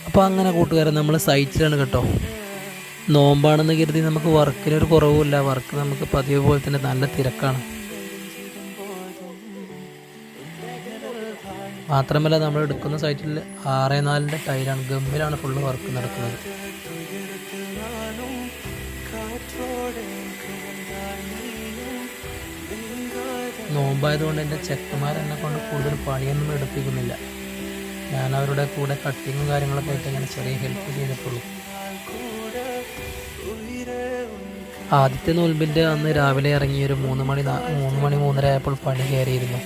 അപ്പോൾ അങ്ങനെ കൂട്ടുകാരെ നമ്മൾ സൈറ്റിലാണ് കേട്ടോ. നോമ്പാണെന്ന് കരുതി നമുക്ക് വർക്കിനൊരു കുറവുമില്ല. വർക്ക് നമുക്ക് പതിവ് പോലെ തന്നെ നല്ല തിരക്കാണ്. മാത്രമല്ല നമ്മൾ എടുക്കുന്ന സൈറ്റിൽ 6-4 ടൈലാണ്, ഗമ്മിലാണ് ഫുള്ള് വർക്ക് നടക്കുന്നത്. നോമ്പായതുകൊണ്ട് എൻ്റെ ചെക്കന്മാരെന്നെ കൊണ്ട് കൂടുതൽ പണിയൊന്നും എടുപ്പിക്കുന്നില്ല. ഞാൻ അവരുടെ കൂടെ കട്ടിങ്ങും കാര്യങ്ങളൊക്കെ ആയിട്ട് ഇങ്ങനെ ചെറിയ ഹെൽപ്പ് ചെയ്തിട്ടുള്ളൂ. ആദ്യത്തെ നോൽമ്പിൻ്റെ അന്ന് രാവിലെ ഇറങ്ങി ഒരു 3 മണി 3:30 ആയപ്പോൾ പണി കയറിയിരുന്നു.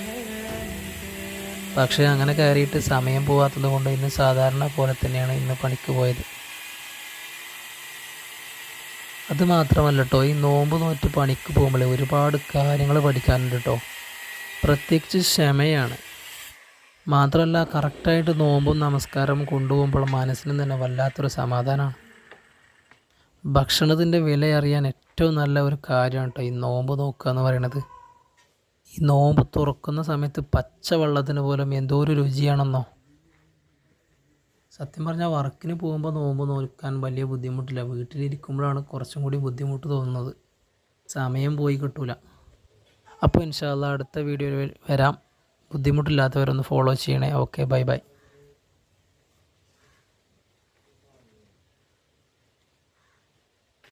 പക്ഷേ അങ്ങനെ കയറിയിട്ട് സമയം പോകാത്തത് കൊണ്ട് ഇന്ന് സാധാരണ പോലെ തന്നെയാണ് ഇന്ന് പണിക്ക് പോയത്. അത് മാത്രമല്ല കേട്ടോ, ഈ നോമ്പ് നോറ്റ് പണിക്ക് പോകുമ്പോൾ ഒരുപാട് കാര്യങ്ങൾ പഠിക്കാനുണ്ട് കേട്ടോ. പ്രത്യേകിച്ച് ക്ഷമയാണ്. മാത്രമല്ല കറക്റ്റായിട്ട് നോമ്പും നമസ്കാരവും കൊണ്ടുപോകുമ്പോൾ മനസ്സിന് തന്നെ വല്ലാത്തൊരു സമാധാനമാണ്. ഭക്ഷണത്തിൻ്റെ വില അറിയാൻ ഏറ്റവും നല്ല ഒരു കാര്യമാണ് കേട്ടോ ഈ നോമ്പ് നോക്കുക എന്ന് പറയുന്നത്. ഈ നോമ്പ് തുറക്കുന്ന സമയത്ത് പച്ചവെള്ളത്തിന് പോലും എന്തോ ഒരു രുചിയാണെന്നോ. സത്യം പറഞ്ഞാൽ വർക്കിന് പോകുമ്പോൾ നോമ്പ് നോക്കാൻ വലിയ ബുദ്ധിമുട്ടില്ല. വീട്ടിലിരിക്കുമ്പോഴാണ് കുറച്ചും കൂടി ബുദ്ധിമുട്ട് തോന്നുന്നത്. സമയം പോയി കിട്ടൂല. അപ്പോൾ ഇൻഷാ അല്ലാഹ് അടുത്ത വീഡിയോയിൽ വരാം. ബുദ്ധിമുട്ടില്ലാത്തവരൊന്ന് ഫോളോ ചെയ്യണേ. Okay, bye bye.